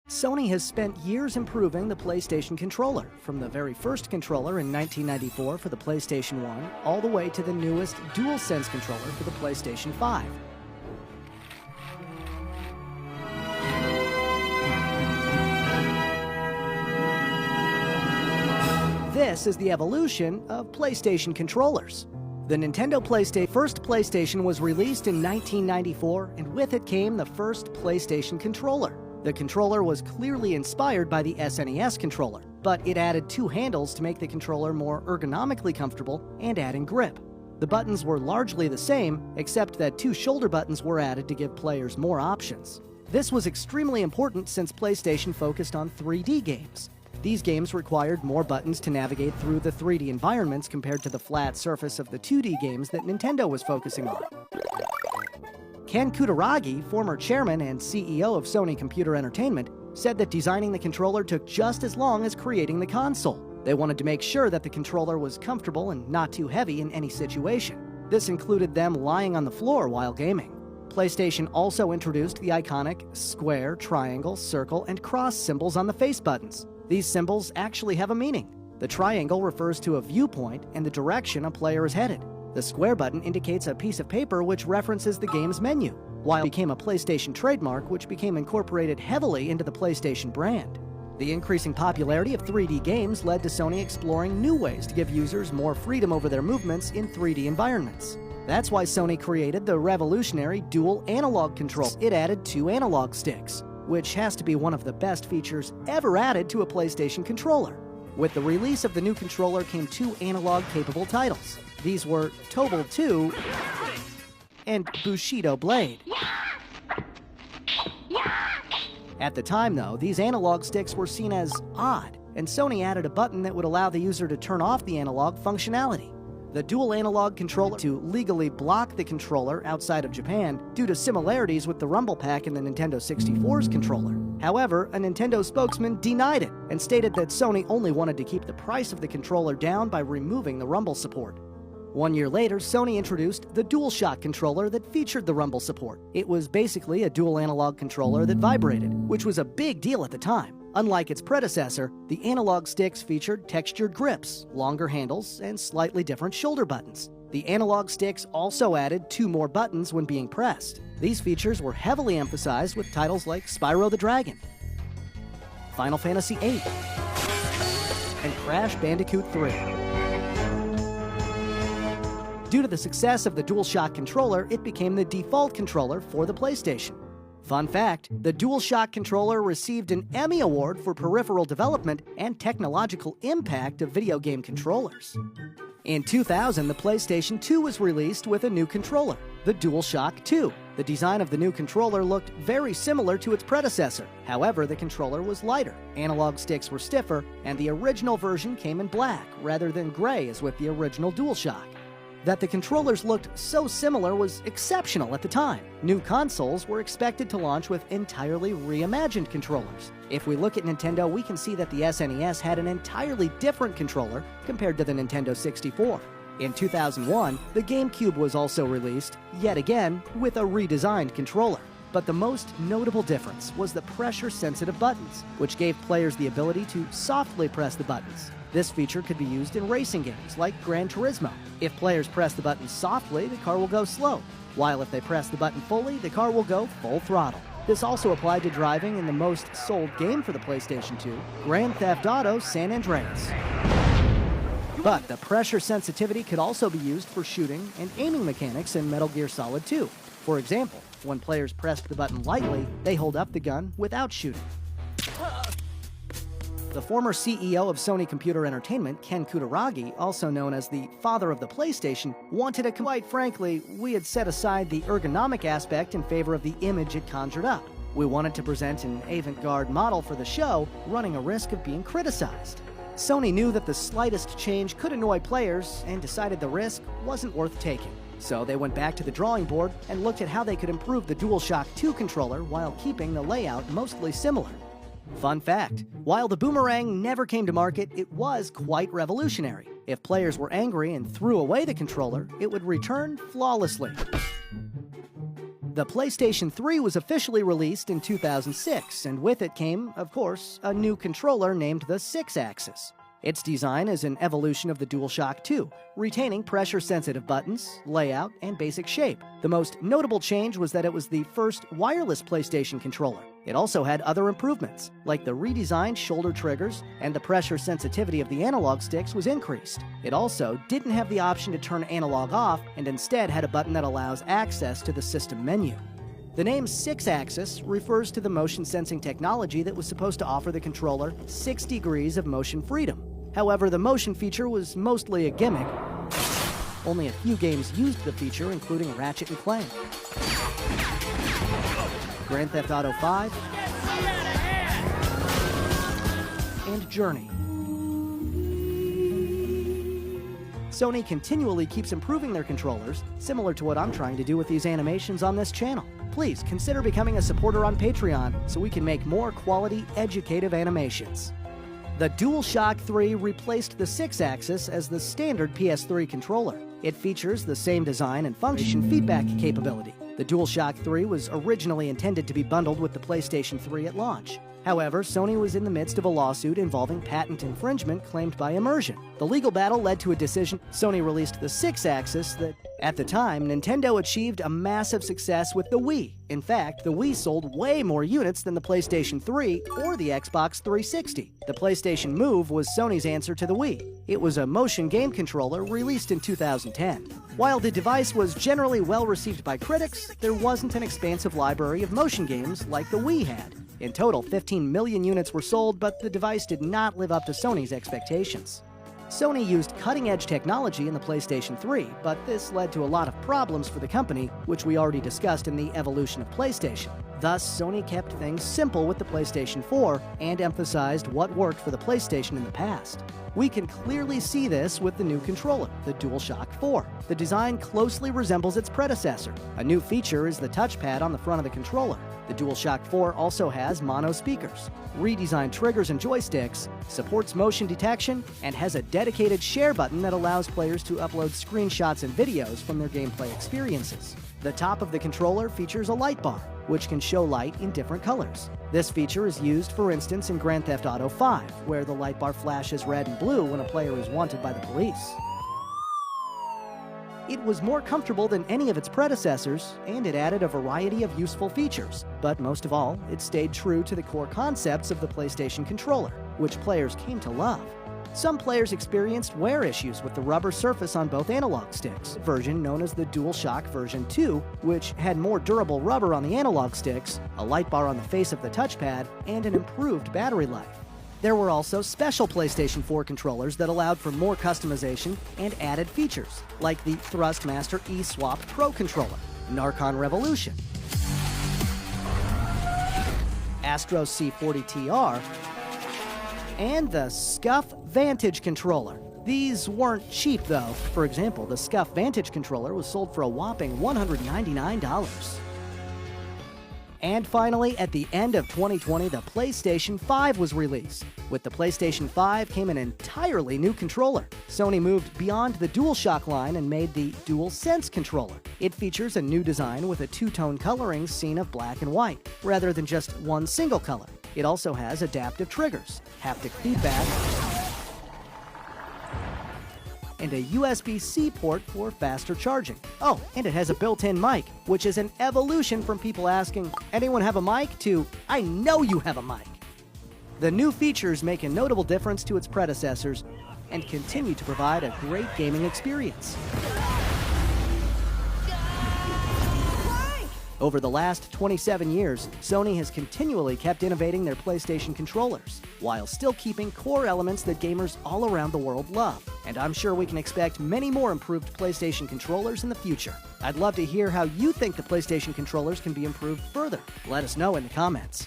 Sony has spent years improving the PlayStation controller, from the very first controller in 1994 for the PlayStation 1, all the way to the newest DualSense controller for the PlayStation 5. This is the evolution of PlayStation controllers. The Nintendo first PlayStation was released in 1994, and with it came the first PlayStation controller. The controller was clearly inspired by the SNES controller, but it added two handles to make the controller more ergonomically comfortable and adding grip. The buttons were largely the same, except that two shoulder buttons were added to give players more options. This was extremely important since PlayStation focused on 3D games. These games required more buttons to navigate through the 3D environments compared to the flat surface of the 2D games that Nintendo was focusing on. Ken Kutaragi, former chairman and CEO of Sony Computer Entertainment, said that designing the controller took just as long as creating the console. They wanted to make sure that the controller was comfortable and not too heavy in any situation. This included them lying on the floor while gaming. PlayStation also introduced the iconic square, triangle, circle, and cross symbols on the face buttons. These symbols actually have a meaning. The triangle refers to a viewpoint and the direction a player is headed. The square button indicates a piece of paper which references the game's menu, while it became a PlayStation trademark which became incorporated heavily into the PlayStation brand. The increasing popularity of 3D games led to Sony exploring new ways to give users more freedom over their movements in 3D environments. That's why Sony created the revolutionary dual analog control. It added two analog sticks, which has to be one of the best features ever added to a PlayStation controller. With the release of the new controller came two analog-capable titles. These were Tobal 2 and Bushido Blade. At the time, though, these analog sticks were seen as odd, and Sony added a button that would allow the user to turn off the analog functionality. The dual analog controller to legally block the controller outside of Japan due to similarities with the Rumble Pack in the Nintendo 64's controller. However, a Nintendo spokesman denied it and stated that Sony only wanted to keep the price of the controller down by removing the Rumble support. 1 year later, Sony introduced the DualShock controller that featured the Rumble support. It was basically a dual analog controller that vibrated, which was a big deal at the time. Unlike its predecessor, the analog sticks featured textured grips, longer handles, and slightly different shoulder buttons. The analog sticks also added two more buttons when being pressed. These features were heavily emphasized with titles like Spyro the Dragon, Final Fantasy VIII, and Crash Bandicoot 3. Due to the success of the DualShock controller, it became the default controller for the PlayStation. Fun fact, the DualShock controller received an Emmy Award for peripheral development and technological impact of video game controllers. In 2000, the PlayStation 2 was released with a new controller, the DualShock 2. The design of the new controller looked very similar to its predecessor. However, the controller was lighter, analog sticks were stiffer, and the original version came in black rather than gray as with the original DualShock. That the controllers looked so similar was exceptional at the time. New consoles were expected to launch with entirely reimagined controllers. If we look at Nintendo, we can see that the SNES had an entirely different controller compared to the Nintendo 64. In 2001, the GameCube was also released, yet again, with a redesigned controller. But the most notable difference was the pressure-sensitive buttons, which gave players the ability to softly press the buttons. This feature could be used in racing games like Gran Turismo. If players press the button softly, the car will go slow, while if they press the button fully, the car will go full throttle. This also applied to driving in the most sold game for the PlayStation 2, Grand Theft Auto San Andreas. But the pressure sensitivity could also be used for shooting and aiming mechanics in Metal Gear Solid 2. For example, when players pressed the button lightly, they hold up the gun without shooting. The former CEO of Sony Computer Entertainment, Ken Kutaragi, also known as the father of the PlayStation, wanted to, quite frankly, we had set aside the ergonomic aspect in favor of the image it conjured up. We wanted to present an avant-garde model for the show, running a risk of being criticized. Sony knew that the slightest change could annoy players and decided the risk wasn't worth taking. So they went back to the drawing board and looked at how they could improve the DualShock 2 controller while keeping the layout mostly similar. Fun fact, while the Boomerang never came to market, it was quite revolutionary. If players were angry and threw away the controller, it would return flawlessly. The PlayStation 3 was officially released in 2006, and with it came, of course, a new controller named the 6-axis. Its design is an evolution of the DualShock 2, retaining pressure-sensitive buttons, layout, and basic shape. The most notable change was that it was the first wireless PlayStation controller. It also had other improvements, like the redesigned shoulder triggers, and the pressure sensitivity of the analog sticks was increased. It also didn't have the option to turn analog off, and instead had a button that allows access to the system menu. The name 6-axis refers to the motion sensing technology that was supposed to offer the controller 6 degrees of motion freedom. However, the motion feature was mostly a gimmick. Only a few games used the feature, including Ratchet & Clank, Grand Theft Auto 5, and Journey. Sony continually keeps improving their controllers, similar to what I'm trying to do with these animations on this channel. Please consider becoming a supporter on Patreon so we can make more quality, educative animations. The DualShock 3 replaced the 6-axis as the standard PS3 controller. It features the same design and function feedback capability. The DualShock 3 was originally intended to be bundled with the PlayStation 3 at launch. However, Sony was in the midst of a lawsuit involving patent infringement claimed by Immersion. The legal battle led to a decision. Sony released the 6-axis that, at the time, Nintendo achieved a massive success with the Wii. In fact, the Wii sold way more units than the PlayStation 3 or the Xbox 360. The PlayStation Move was Sony's answer to the Wii. It was a motion game controller released in 2010. While the device was generally well received by critics, there wasn't an expansive library of motion games like the Wii had. In total, 15 million units were sold, but the device did not live up to Sony's expectations. Sony used cutting-edge technology in the PlayStation 3, but this led to a lot of problems for the company, which we already discussed in the evolution of PlayStation. Thus, Sony kept things simple with the PlayStation 4 and emphasized what worked for the PlayStation in the past. We can clearly see this with the new controller, the DualShock 4. The design closely resembles its predecessor. A new feature is the touchpad on the front of the controller. The DualShock 4 also has mono speakers, redesigned triggers and joysticks, supports motion detection, and has a dedicated share button that allows players to upload screenshots and videos from their gameplay experiences. The top of the controller features a light bar, which can show light in different colors. This feature is used, for instance, in Grand Theft Auto 5, where the light bar flashes red and blue when a player is wanted by the police. It was more comfortable than any of its predecessors, and it added a variety of useful features. But most of all, it stayed true to the core concepts of the PlayStation controller, which players came to love. Some players experienced wear issues with the rubber surface on both analog sticks, a version known as the DualShock version 2, which had more durable rubber on the analog sticks, a light bar on the face of the touchpad, and an improved battery life. There were also special PlayStation 4 controllers that allowed for more customization and added features, like the Thrustmaster eSwap Pro controller, Narcon Revolution, Astro C40TR, and the Scuff Vantage controller. These weren't cheap though. For example, the Scuff Vantage controller was sold for a whopping $199. And finally, at the end of 2020, the PlayStation 5 was released. With the PlayStation 5 came an entirely new controller. Sony moved beyond the DualShock line and made the DualSense controller. It features a new design with a two-tone coloring scheme of black and white, rather than just one single color. It also has adaptive triggers, haptic feedback, and a USB-C port for faster charging. Oh, and it has a built-in mic, which is an evolution from people asking, "Anyone have a mic?" to, "I know you have a mic." The new features make a notable difference to its predecessors and continue to provide a great gaming experience. Over the last 27 years, Sony has continually kept innovating their PlayStation controllers, while still keeping core elements that gamers all around the world love. And I'm sure we can expect many more improved PlayStation controllers in the future. I'd love to hear how you think the PlayStation controllers can be improved further. Let us know in the comments.